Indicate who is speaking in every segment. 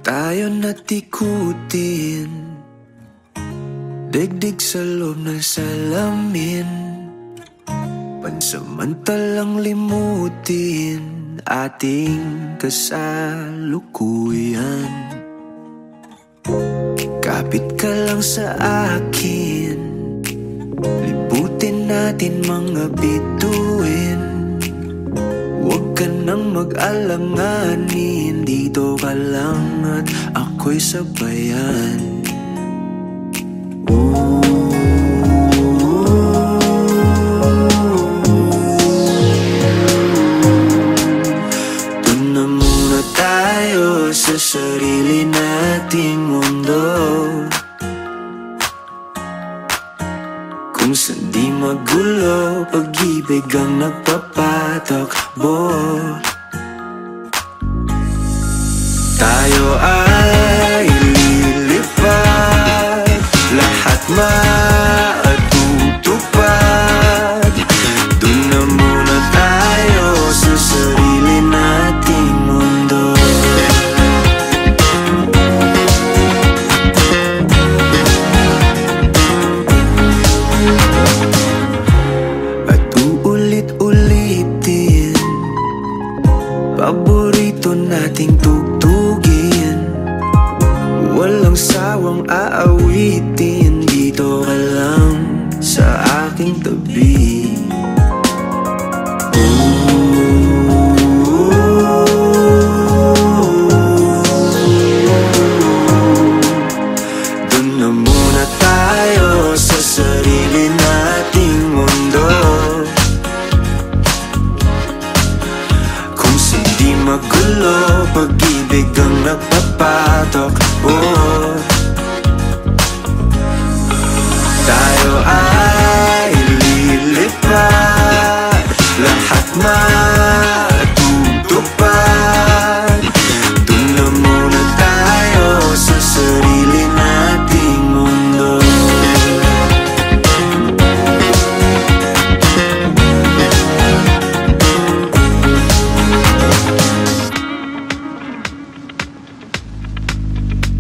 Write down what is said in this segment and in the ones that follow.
Speaker 1: Tayo natikutin, digdig sa loob ng salamin, pansamantalang limutin ating kasalukuyan. Kapit ka lang sa akin, libutin natin mga bituin. Huwag ka nang mag-alanganin, dito ka lang at ako'y sabayan. Doon na muna tayo sa sarili nating mundo, kung saan di magulo, pag-ibig ang nagpapatakbo. Tayo ay lilipad, lahat matutupad. Doon na muna tayo sa sarili nating mundo. At uulit-ulitin paborito nating tugtugin, walang sawang aawitin, dito ka lang sa aking tabi. Doon na muna tayo sa sarili nating mundo, kung hindi magulo, pag-ibig ang nagpapatakbo. Tayo ay lilipad, lahat matutupad. Doon na muna tayo sa sarili nating mundo.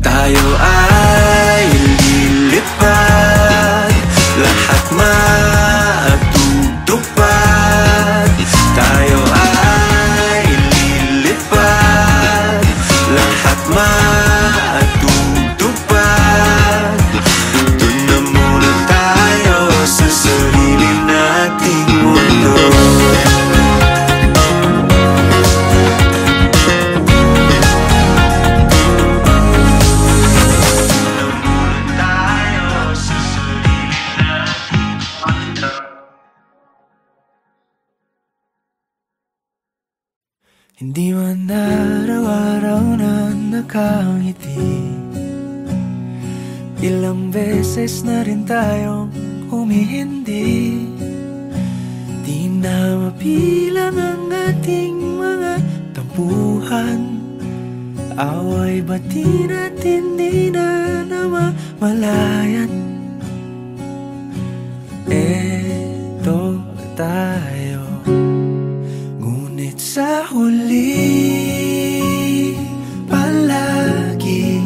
Speaker 1: Tayo ay lilipad, lahat matutupad. Tayo ay lilipad, lahat matutupad. Doon na muna tayo sa sarili nating mundo. Hindi man araw-araw na nakangiti, ilang beses na rin tayong humihindi. Di na mapilang ang ating mga tampuhan, away bati natin di na namamalayan. Eto tayo, ngunit sa huli palagi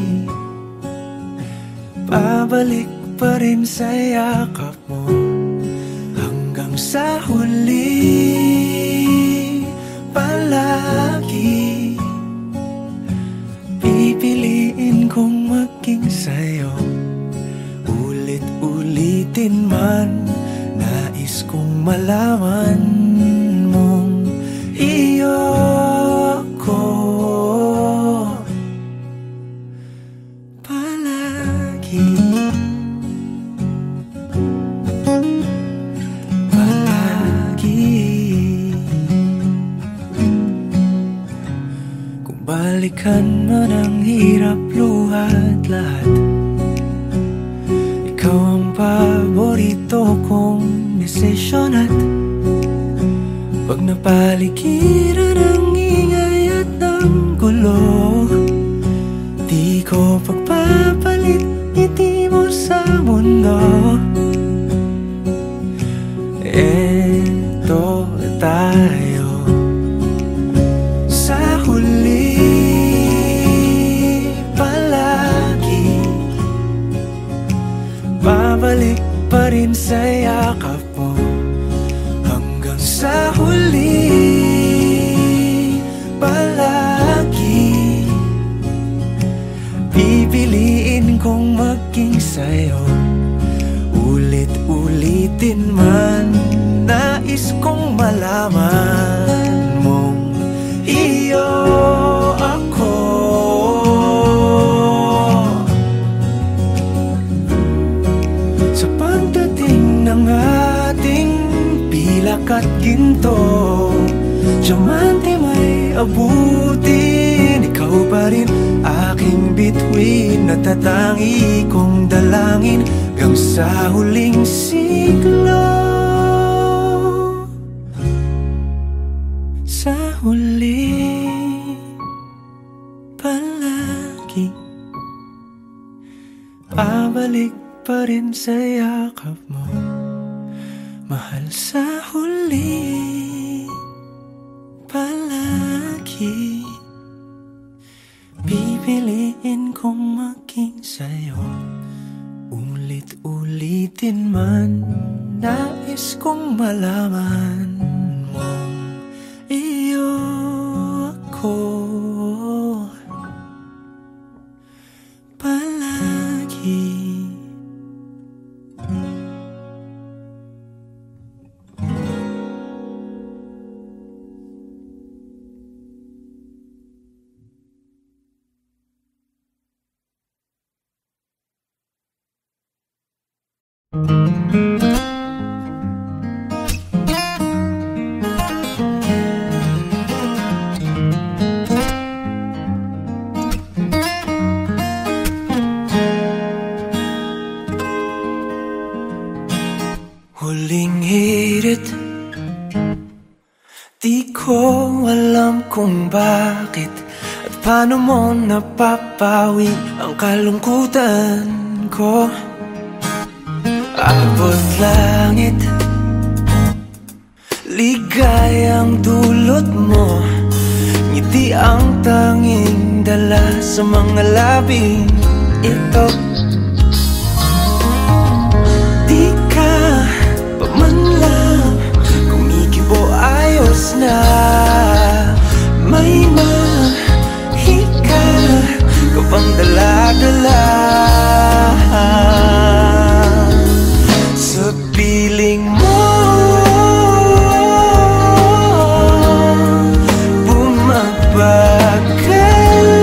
Speaker 1: pabalik pa rin sa yakap mo. Hanggang sa huli palagi pipiliin kong maging sa'yo. Ulit-ulitin man, nais kong malaman mong iyo ko palagi. Palagi. Kung balikan man ang hirap, luhat lahat, ikaw ang paborito kong desisyon. At pag napaligiran ang ingay at ng gulo, di ko pagpapalit ngiti mo sa mundo. Eto tayo sa huli ulitin man, nais kong malaman mong iyo ako. Sa pagdating ng ating pilak at ginto, diamante may abutin, ikaw pa rin aking bituin, natatangi kong dalangin hanggang sa huling siglo. Sa huli palagi pabalik pa rin sa yakap mo, mahal. Sa huli palagi pipiliin kong maging sa'yo. Ulit-ulitin man, nais kong malaman mong iyo ako palagi. Huling hirit, di ko alam kung bakit at paano mo napapawi ang kalungkutan ko. Abot langit, ligayang dulot mo, ngiti ang tanging dala sa mga labing ito. Di ka pa man lang kumikibo, ayos na. May mahika ka pang dala-dala sa piling mo, bumabagal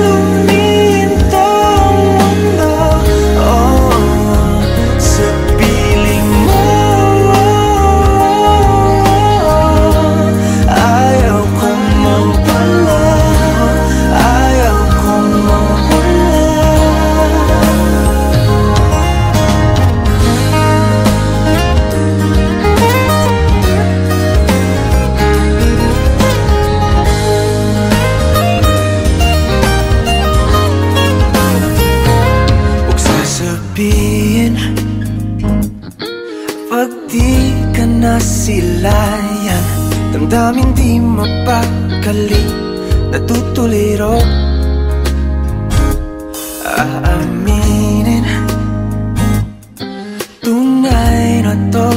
Speaker 1: lumintong mundo. Sa piling mo, ayaw kong mawala, ayaw kong mawala. Sabihin, pag di ka nasilayan, damdaming di mapakali, natutuliro. Aaminin, tunay na to,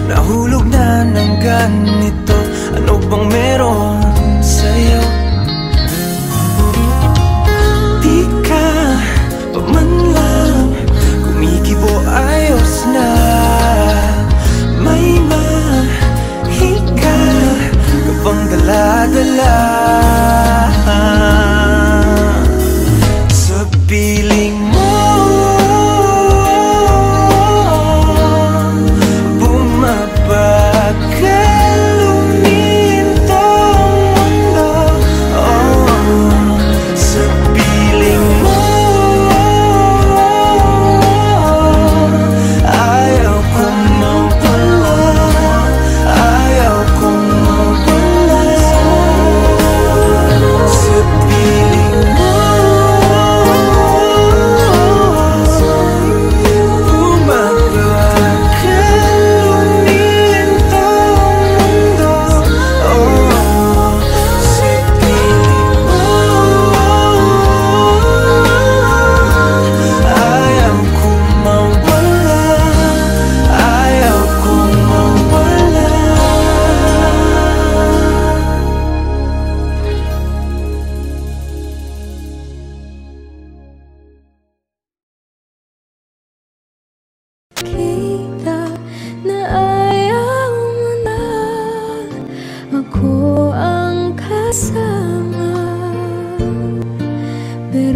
Speaker 1: nahulog na ng ganito. Ano bang meron sa'yo? Di ka man lang kumikibo, ayos na. May mahika ka pang dala-dala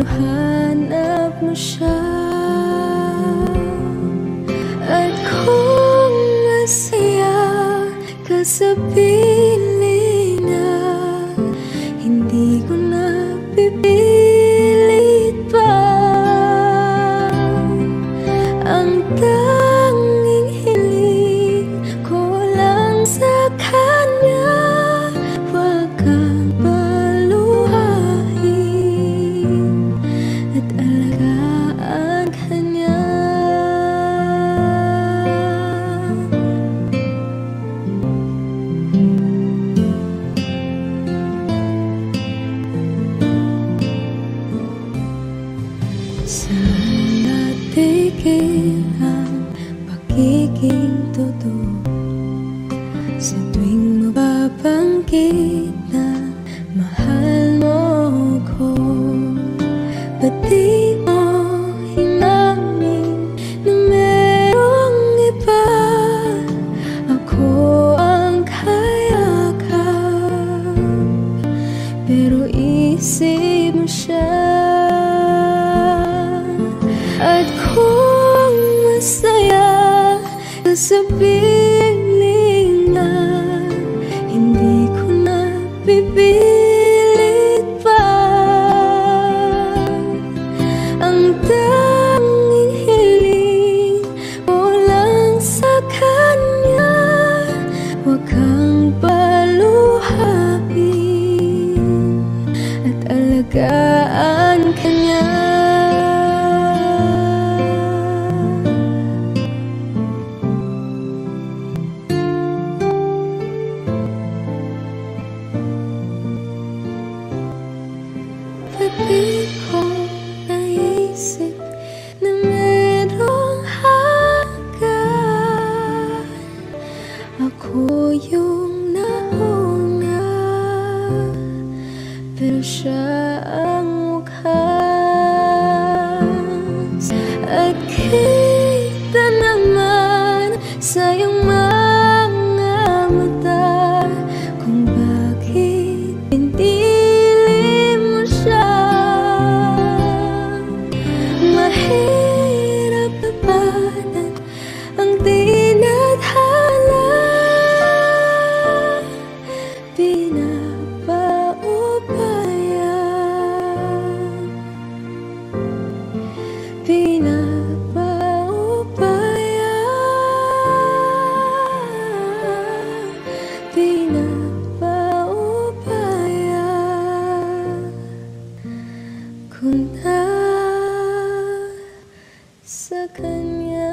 Speaker 2: pero hanap mo siya. At kung masaya ka sa piling na, hindi ko na pipilit pa. Ang tanging hiling ko lang sa kanya, huwag kang paluhain at alagaan ka niya. Saan natigil ang pagiging totoo? Sa tuwing mababanggit na mahal mo ko, ba't di mo hinamin na merong iba? Ako ang kayakap, pero isip mo siya. At kung masaya ka sa piling na, hindi ko na pipilit pa. Ang tanging hiling ko lang sa kanya, huwag kang paluhain at alagaan ka niya. Di ko naisip na merong hanggan. Ako yung nauna, pero siya ang wakas. At kita naman sa iyong mga mata kung bakit pinili mo siya. Mahirap labanan ang tinadhana, pinapaubaya, pinapaubaya, pinapaubaya ko na sa kanya.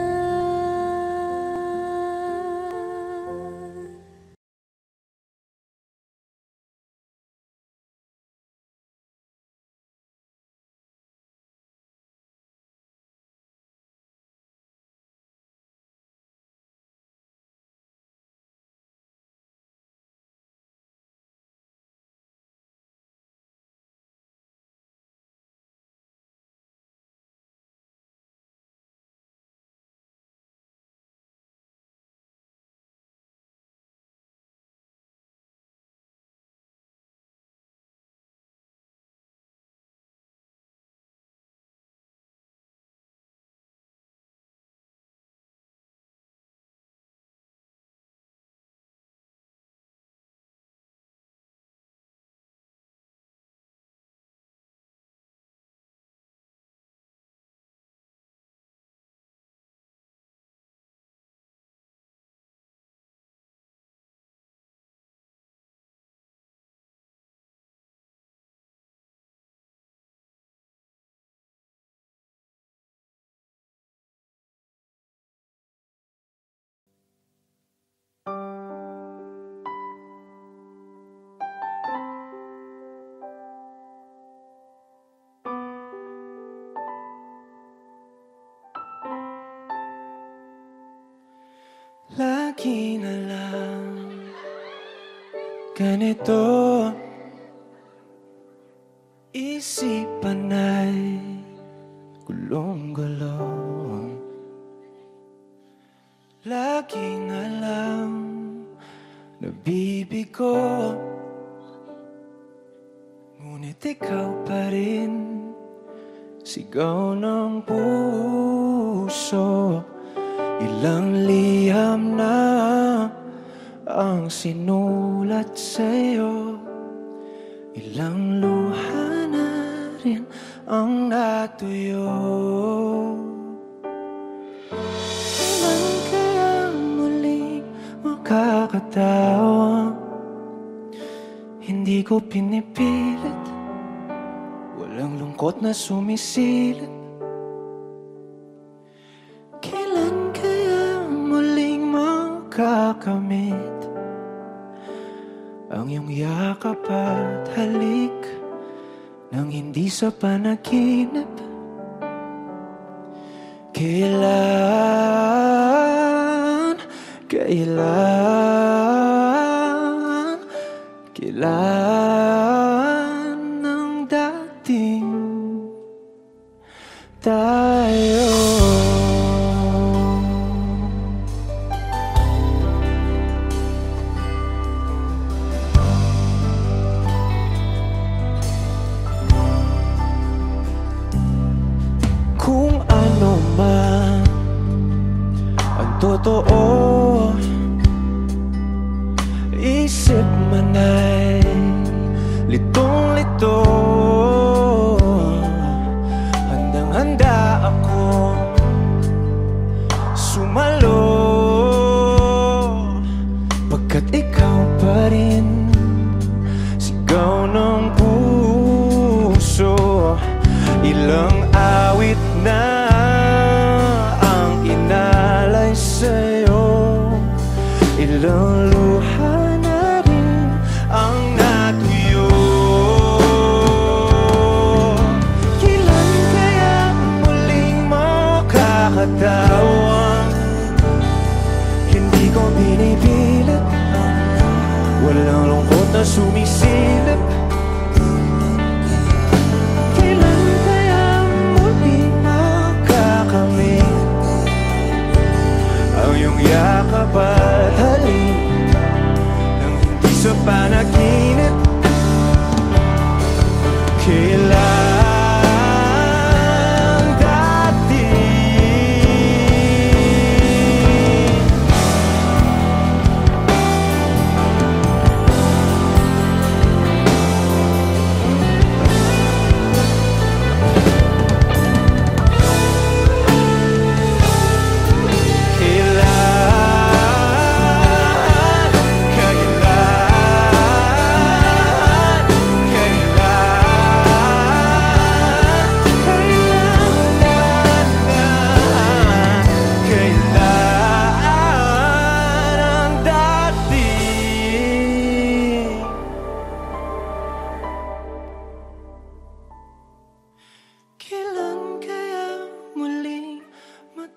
Speaker 1: Lagi na lang ganito, isipan ay gulong-gulong. Lagi na lang nabibigo, ngunit ikaw pa rin sigaw ng puso. Ilang liham na ang sinulat sa'yo, ilang luha na rin ang natuyo. Kailan kaya muling makakatawa? Hindi ko pinipilit, walang lungkot na sumisilip. Kailan kaya muling makakamit ang iyong yakap at halik nang hindi sa panaginip? Kailan, kailan ang dating tayo? Kung ano man ang totoo, isip man ay litong-lito. Handang-handa ako sumalo, pagkat ikaw pa rin sigaw ng puso. Ilang awit na ang inalay sa'yo, ilang luha na rin ang natuyo. Kailan kaya muling makakatawa? Hindi ko binipilit, walang lungkot na sumisilip. Yakap at halik nang hindi sa panaginip. Kailan dati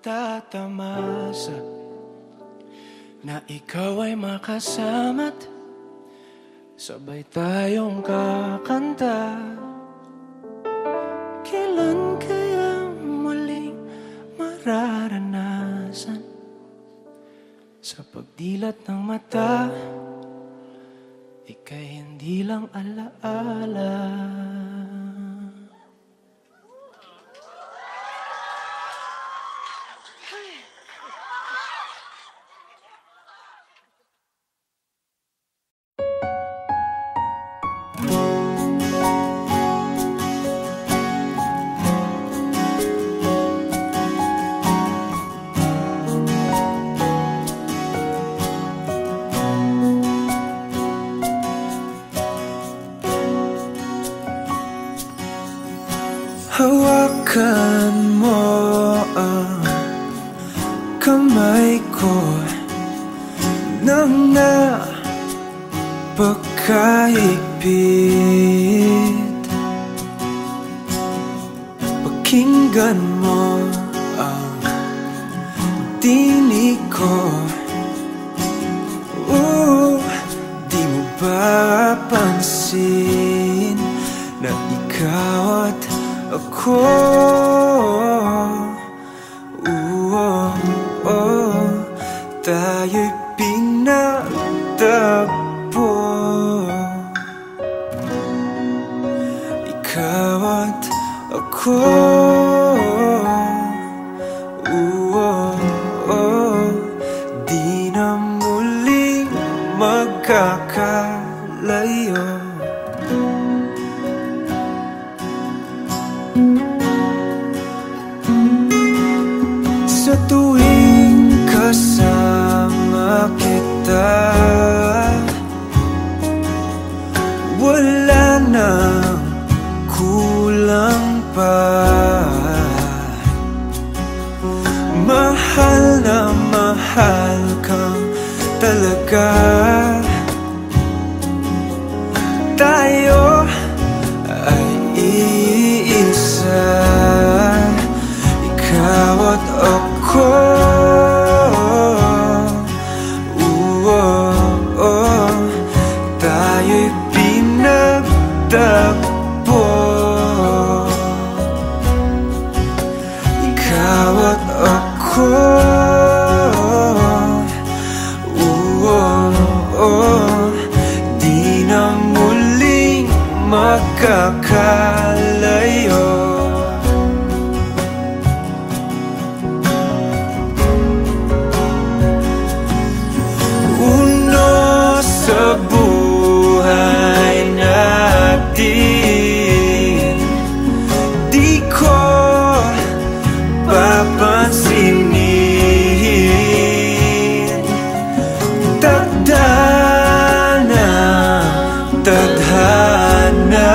Speaker 1: tatamasa na ikaw ay makasama't sabay tayong kakanta. Kailan kaya muling mararanasan sa pagdilat ng mata, ika'y hindi lang alaala. Hawakan mo ang kamay ko nang napakahigpit. Pakinggan mo ang tinig ko. Di mo ba pansin na ikaw at ako, tayo'y pinagtagpo. Ikaw at ako. Di na muling magkakalayo. Sa tuwing kasama kita, wala nang kulang pa. Mahal na mahal kang talaga. Tayo ay iisa, ikaw at ako. Tayo'y pinagtagpo, ikaw at ako. Di na muling magkakalayo. Uno sa buhay natin, di ko papansinin. Tadhana, tadhana,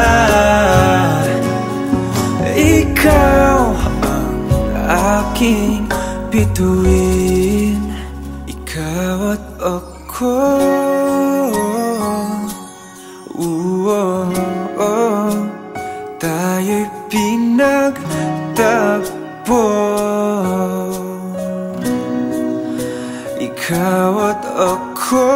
Speaker 1: ikaw ang aking bituin, ikaw at ako. Tayo'y pinagtagpo, ikaw at ako.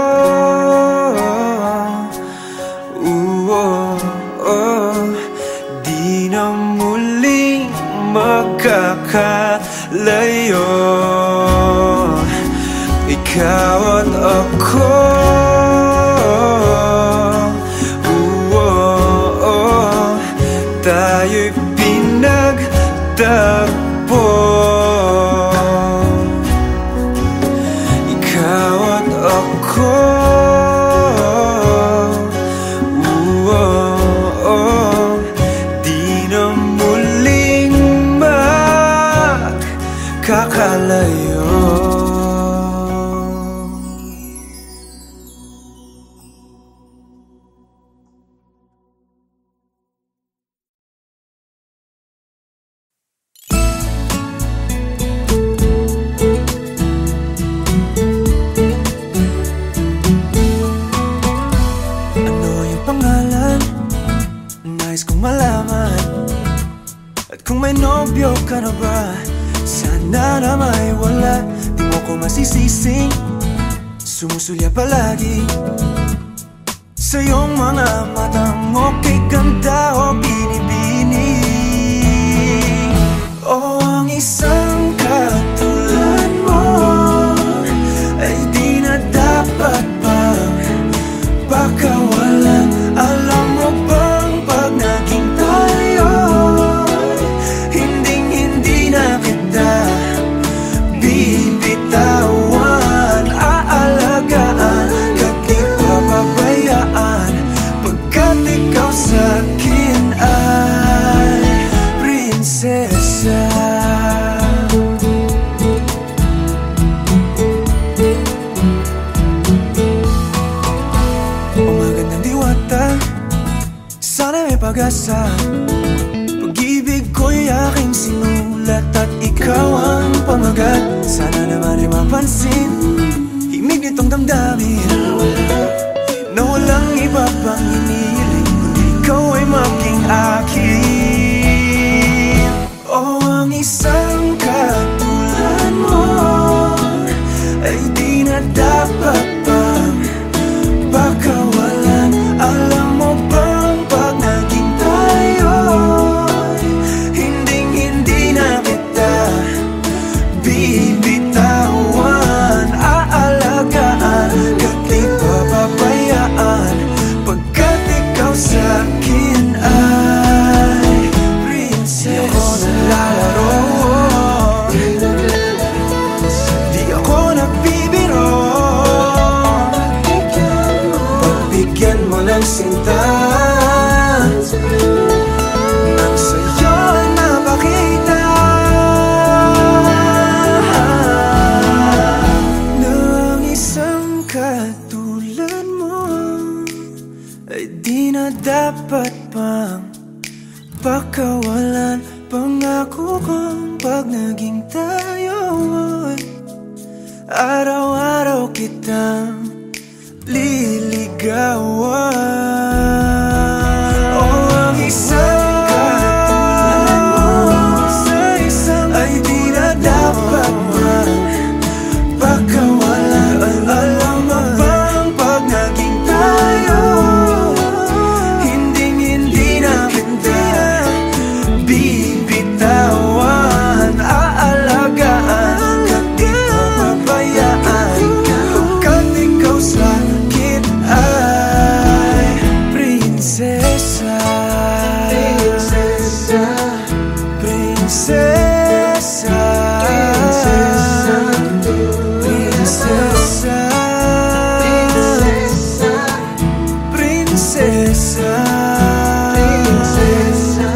Speaker 1: Di na muling magkakalayo, ikaw at ako. Tayo'y pinagtagpo, ikaw at ako. Di na muling magkakalayo. Nais kong malaman, at kung may nobyo ka na ba, sana na may wala. Di mo ko masisising sumusulya palagi sa iyong mga matang okay ganda o binibini. O ang isang katulad mo ay di na dapat pang pakawalan. Alam mo bang pag naging tayo, hinding-hindi na kita bibitawan. Aalagaan ka't di papabayaan, pagkat ikaw sa'kin ay prinsesa. Sana may pag-asa, pag-ibig ko'y aking sinulat at ikaw ang pamagat. Sana naman ay mapansin himig nitong damdamin na walang iba pang iniling kundi ikaw ay maging akin. O ang isang katulad mo ay di na dapat pang pakawalan. Alam mo bang pag naging tayo, hinding-hindi na kita bibitawan. Aalagaan ka't di papabayaan, pagkat ikaw sa'kin ay prinsesa. pakawalan. Pangako kong pag naging tayo ay araw-araw kitang liligawan. Oh, ang isang katulad mo sa isang ay di na dapat magpakawalan. Alam mo bang pag naging tayo, hindi na kita bibitawan. Aalagaan ka di papabayaan, pagkat ikaw sa akin ay prinsesa. Prinsesa, prinsesa, prinsesa, prinsesa, prinsesa,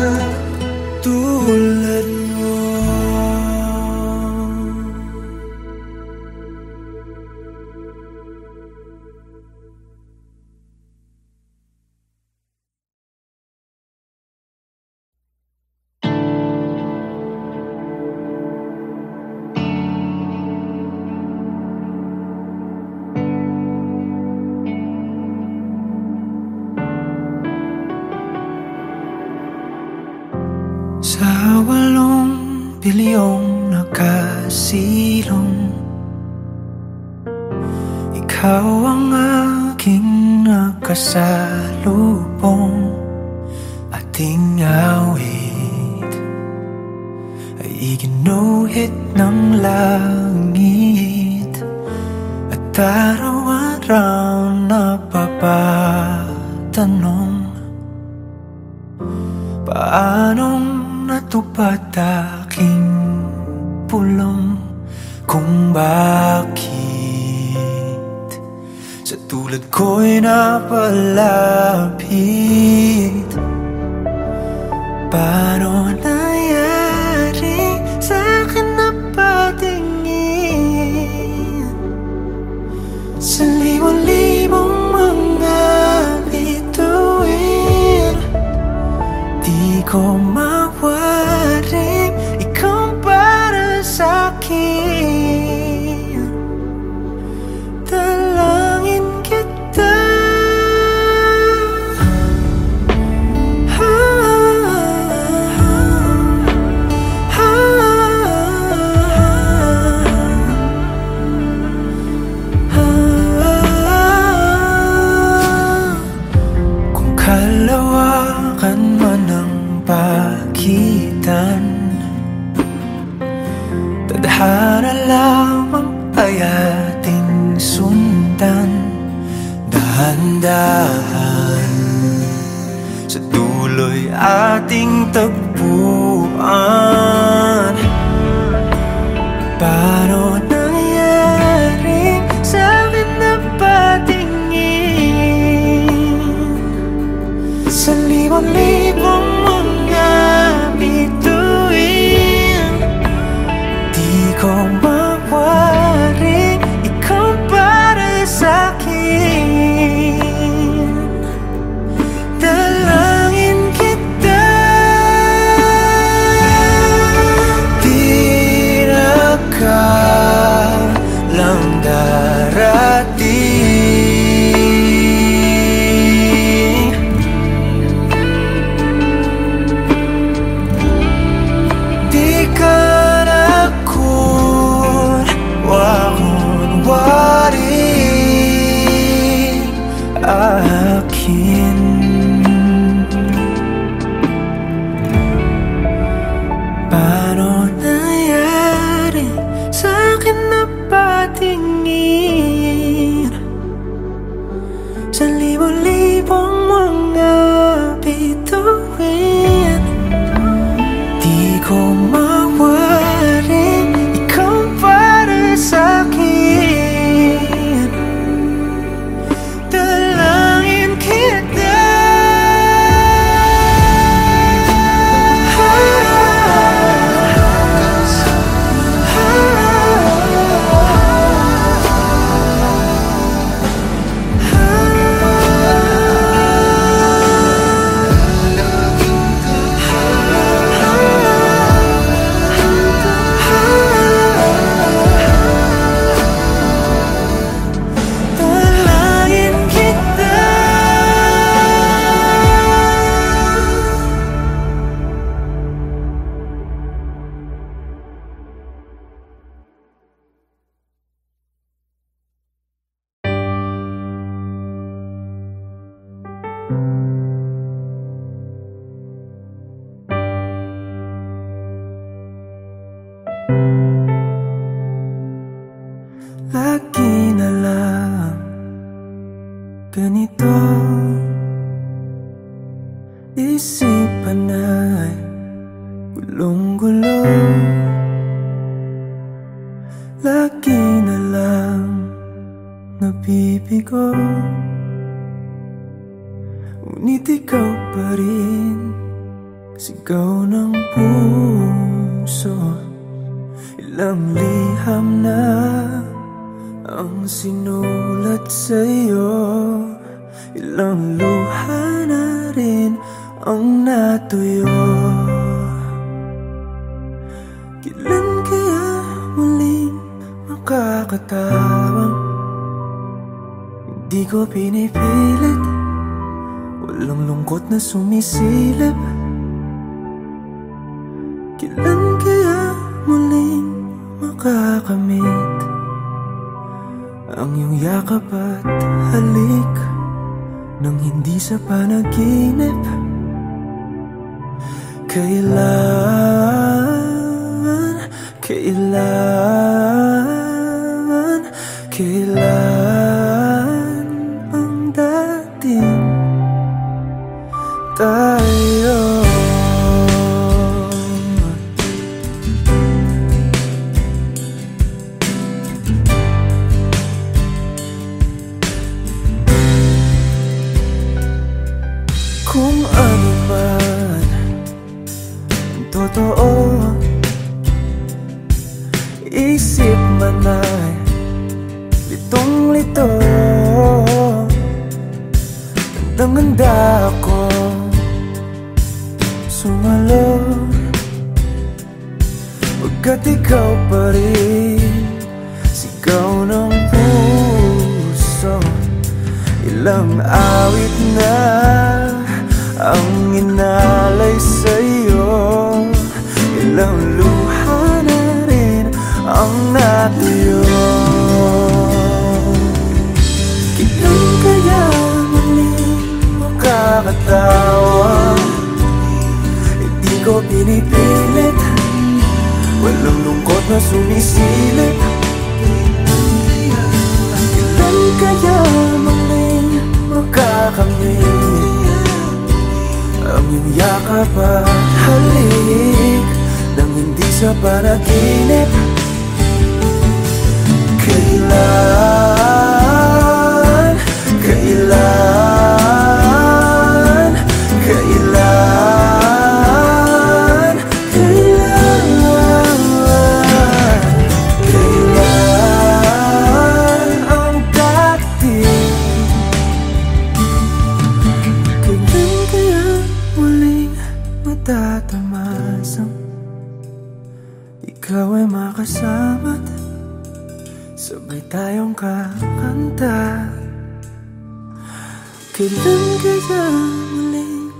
Speaker 1: tulad mo. Sa 8 bilyong nakasilong, ikaw ang aking nakasalubong. Ating awit ay iginuhit ng langit, at araw-araw napapatanong, paanong natupad aking pulong, kung bakit sa tulad ko'y napalapit. Paano nangyari sa'kin na patingin sa libong-libong mga bituin? Di ko mawaring ikaw para sa'kin. Dalangin kita, kung kalawakan man ang pagitan, tadhana lamang ay ating sundan. Dahan-dahan sa dulo'y ating tagpuan. Paano nangyari sa'kin na patingin sa libong-libong mga bituin? Di ko mawaring ikaw para sa'kin. Dalangin kita, di na lang darating. Di ka na kunwari akin. Paano nangyari sa'kin na patingin sa libong-libong mga bituin? Di ko mawaring ikaw para sa'kin. Dalangin kita, walong gulo. Lagi na lang nabibigo, ngunit ikaw pa rin, sigaw ng puso. Ilang liham na ang sinulat sa'yo, ilang luha na rin ang natuyo. Kailan kaya muling makakatawang? Hindi ko pinipilit, walang lungkot na sumisilip. Kailan kaya muling makakamit ang iyong yakap at halik nang hindi sa panaginip? Kailan ang dating tayo? Kung ano man ang totoo, isip man ay litong-lito. Handang-handa ako sumalo, pagkat ikaw pa rin, sigaw ng puso. Ilang awit na ang inalay sa'yo, ilang luha na rin ang natuyo. Kailan kaya muling makakatawa? Hindi ko pinipilit, walang lungkot na sumisilip. Kailan kaya muling makakamit ang iyong yakap at halik nang hindi sa panaginip? Kailan ang dating? Kailan kaya muling matatamasang ikaw ay makasama't sabay tayong kakanta? Kailan kaya muling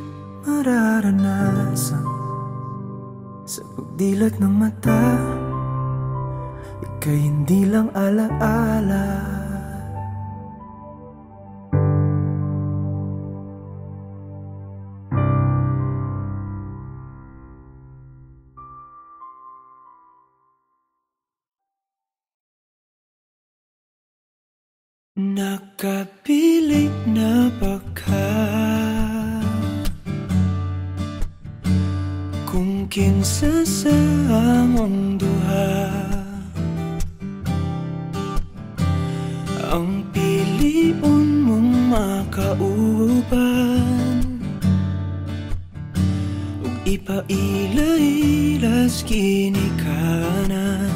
Speaker 1: mararanasan sa pagdilat ng mata, ika'y hindi lang alaala? Nakapilit na ba ka kung kinsa sa among duha ang pilion mong makauban, ug ipailailas kinikanan?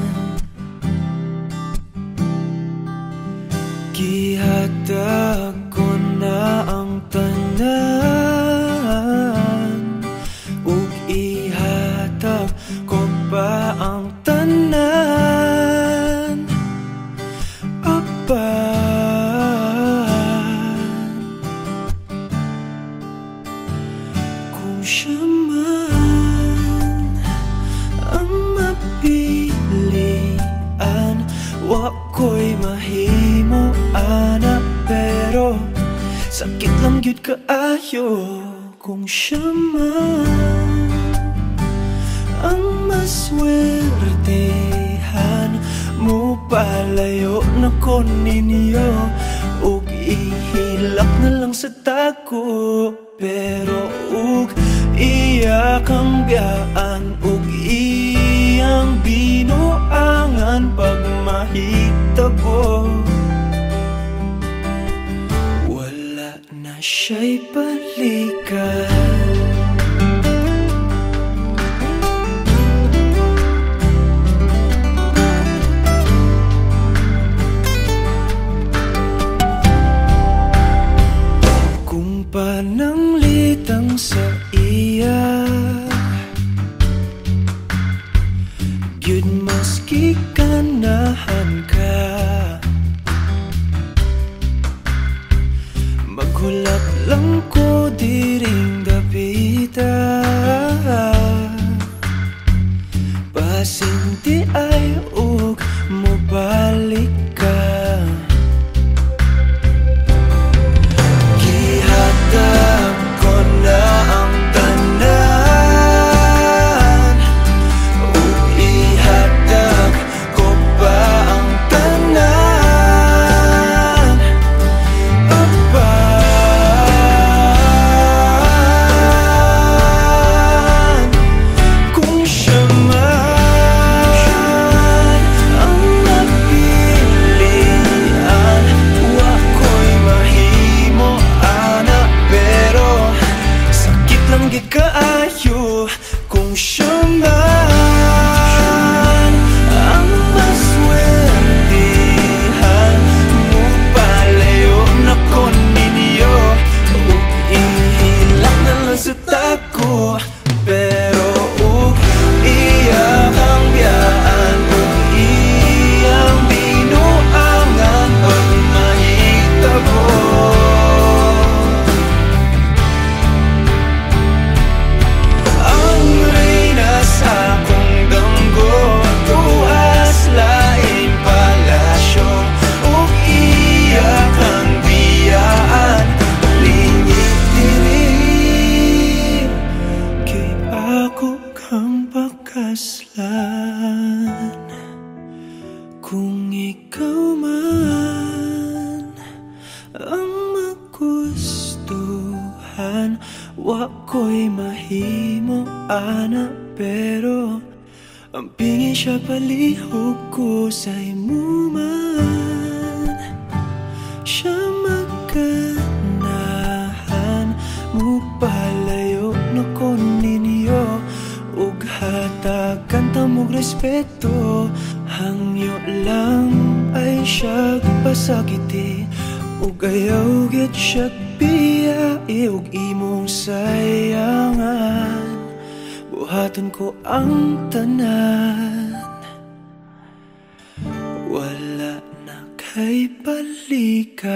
Speaker 1: Gihatag ko na ang tanan, ug ihatag ko pa ang tanan. Apan kung siya man ang mapilian, wako'y mahimo ana, pero sakit lang gyud kaayo kung siya man ang maswertehan mo. Palayo na ko ninyo, ug ihilak na lang sa tako, pero ug iya kang biyaan, ug mahitabo. Wala na siya'y balikan. Kung pananglitang sa iya, gyud maski ganahan ka, maghulap lang ko diring dapita. Pasinti ay ug mobalik ka. Gihatag ko na ang tanan, ug ihatag ko pa ang tanan. Apan kung siya man ang napilian, wako'y mahimo ana, pero sakit lang gid kaayo. Kung siya man ang maswertihan, mupalayo na ko ninyo, ug ihilak na lang sa tako. Pero ug iyang ang biyaan, ug iyang binuangan pag mahitabo. Ang reyna sa akong damgo, tuas laing palasyo, ug iyak ang biyaan, lingit diri. Kay ako kang pakaslan. Kung ikaw man ang magustuhan, wako'y mahimo ana, pero ang pingin siya palihog ko sa imo man. Siya maganahan, mupalayo na ko ninyo, ug hatagan tamog respeto. Hangyo lang ay siyag pasakiti, ug ayaw gid siyag biyai, ug imong sayangan. Buhaton ko ang tanan, wala na kay balikan.